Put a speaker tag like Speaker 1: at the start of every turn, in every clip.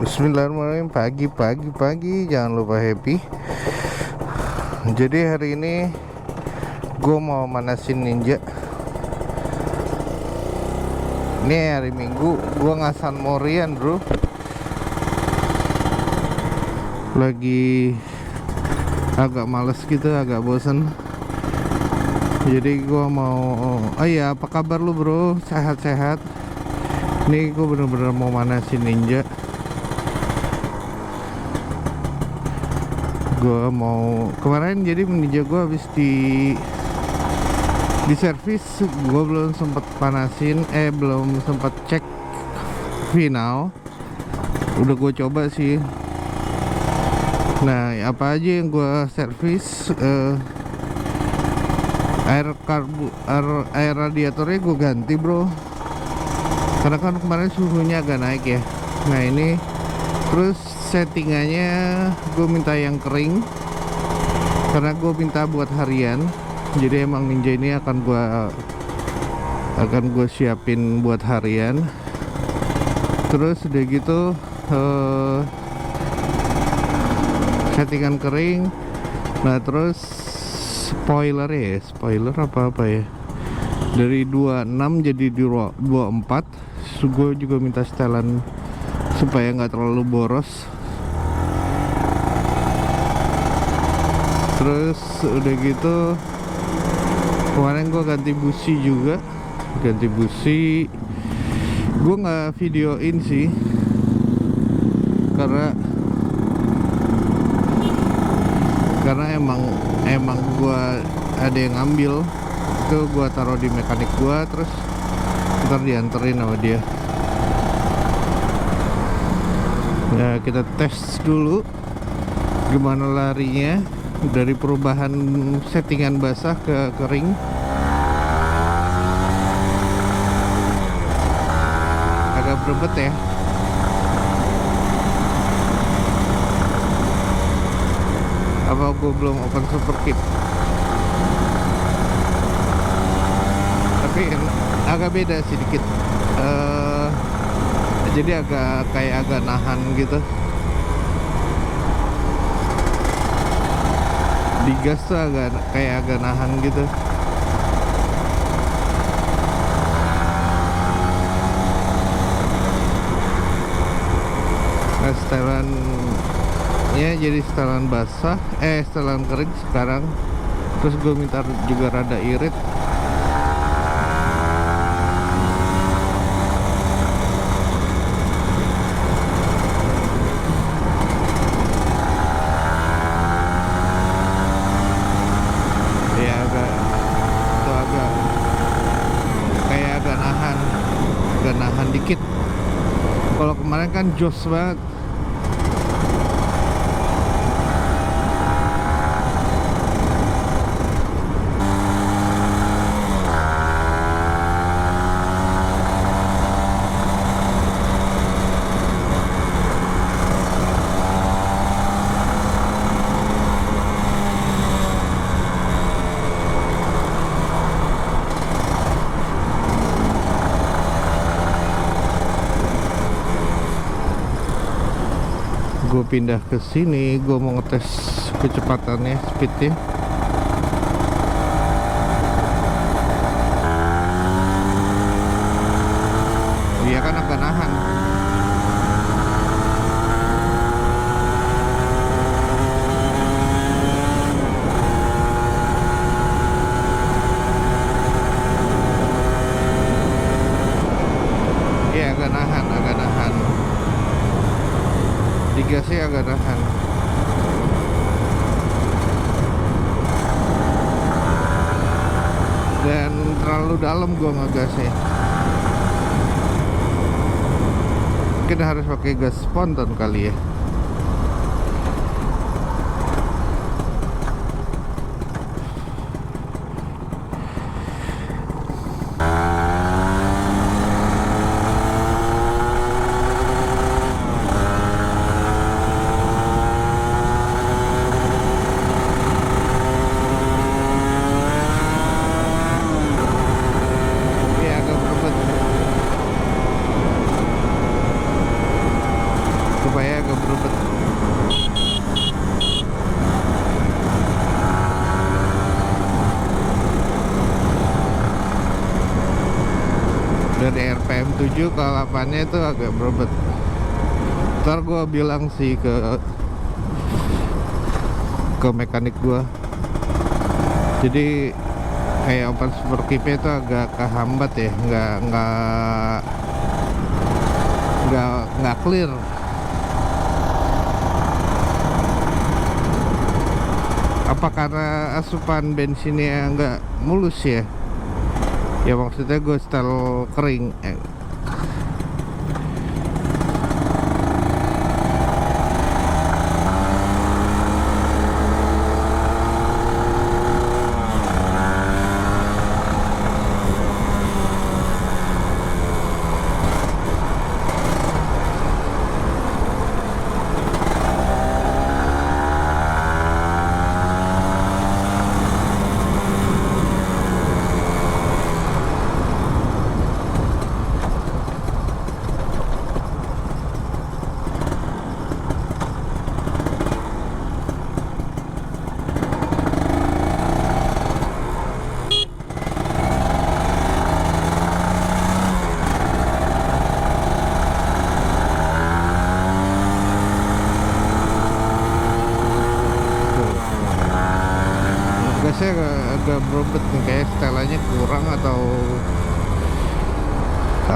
Speaker 1: Bismillahirrahmanirrahim. Pagi, jangan lupa happy. Jadi hari ini gue mau manasin ninja. Ini hari Minggu, gue ngasan morian bro. Lagi agak males gitu, agak bosen. Jadi gue mau, oh iya, apa kabar lu bro? Sehat-sehat. Nih gue bener-bener mau manasin ninja. Gue mau kemarin, jadi ninja gue habis di servis. Gue belum sempet panasin, belum sempet cek final. Udah gue coba sih. Nah, apa aja yang gue servis, air radiatornya gue ganti bro, karena kan kemarin suhunya agak naik ya. Nah ini terus settingannya gue minta yang kering, karena gue minta buat harian. Jadi emang ninja ini akan gue siapin buat harian. Terus udah gitu settingan kering. Nah terus spoiler apa ya, dari 26 jadi 24. Gue juga minta setelan supaya nggak terlalu boros. Terus udah gitu kemarin gue ganti busi juga. Gue nggak videoin sih, karena emang gue ada yang ngambil itu, gue taruh di mekanik gue, terus ntar dianterin sama dia. Ya kita tes dulu gimana larinya dari perubahan settingan basah ke kering. Agak berebet ya. Apa gue belum open super kit? Tapi agak beda sedikit. Jadi agak nahan gitu. Digas tuh agak nahan gitu. Nah, setelan ya jadi setelan basah, setelan kering sekarang. Terus gue minta juga rada irit. Ya agak nahan dikit. Kalau kemarin kan jos banget. Gue pindah ke sini, gue mau ngetes kecepatannya, speednya. Iya kan agak nahan. Iya agak nahan. Digasnya agak nahan. Dan terlalu dalam gua ngegasnya. Mungkin harus pakai gas spontan kali ya. 7 ke 8-nya itu agak berebet. Ntar gue bilang sih ke mekanik gue, jadi kayak open sportkeep itu agak kehambat ya, nggak clear. Apa karena asupan bensinnya nggak mulus ya? Ya maksudnya gue setel kering. Gasnya agak berebet nih, kayak setelannya kurang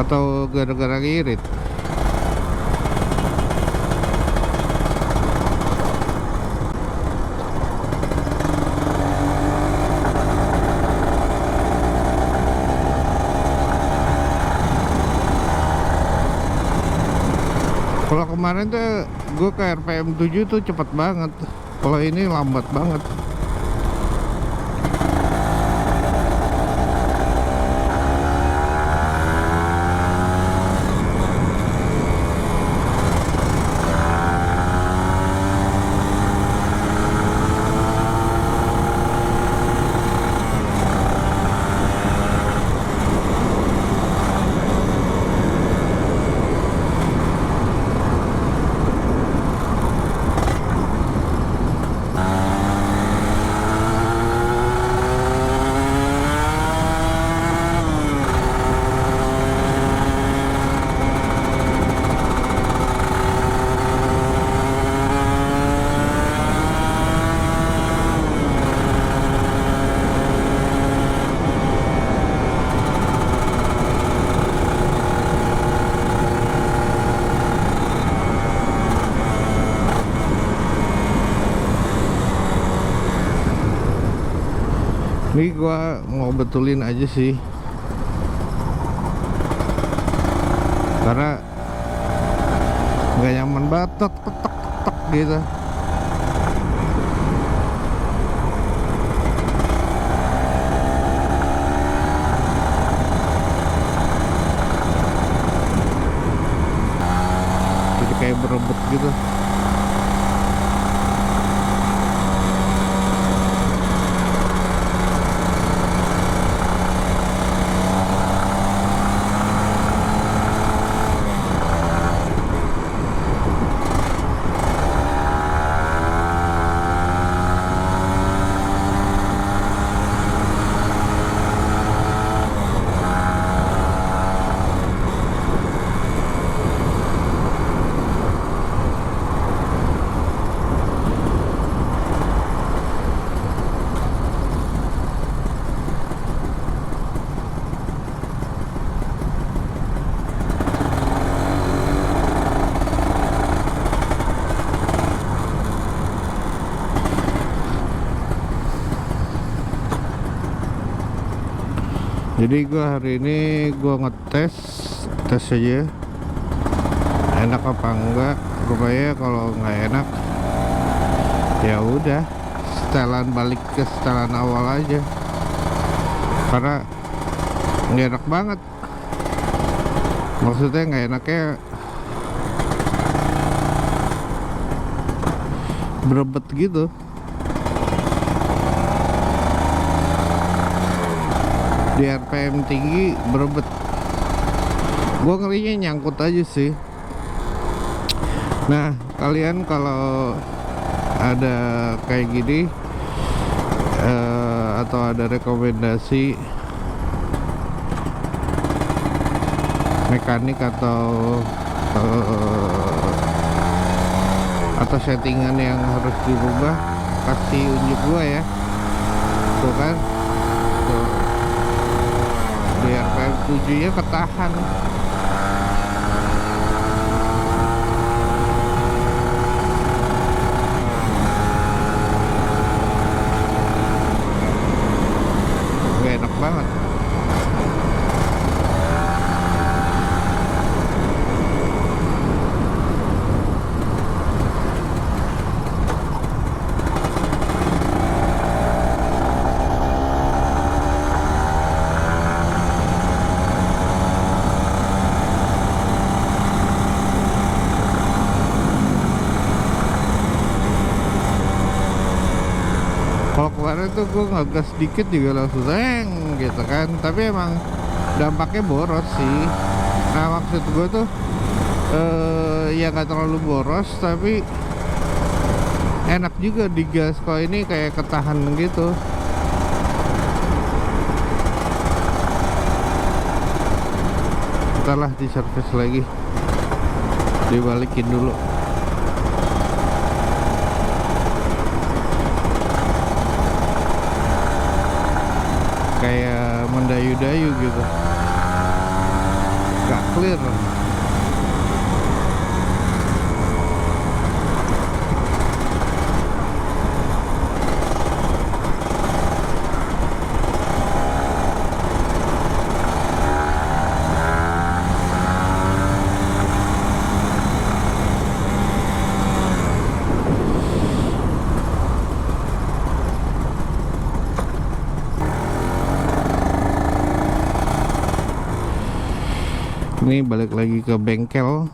Speaker 1: atau gara-gara irit. Kalau kemarin tuh gue ke RPM 7 tuh cepet banget, kalau ini lambat banget. Ini gua mau betulin aja sih, karena nggak nyaman banget, tek gitu. Jadi kayak berebet gitu. Jadi gua hari ini gua tes aja enak apa enggak. Rupanya kalau nggak enak ya udah setelan balik ke setelan awal aja, karena nggak enak banget. Maksudnya nggak enaknya berebet gitu. Di RPM tinggi berebet. Gua ngerinya nyangkut aja sih. Nah, kalian kalau ada kayak gini atau ada rekomendasi mekanik atau settingan yang harus dirubah, kasih unjuk gua ya. Tuh kan, tuh, biar PM7 nya ketahan. Enak banget. Kalau kemarin tuh gue ngegas dikit juga langsung zeng gitu kan, tapi emang dampaknya boros sih. Nah maksud gue tuh ya nggak terlalu boros, tapi enak juga digas. Kalau ini kayak ketahan gitu. Ntar lah di servis lagi, dibalikin dulu. Kayak mendayu-dayu gitu, gak clear. Ini balik lagi ke bengkel.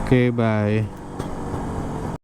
Speaker 1: Oke, bye.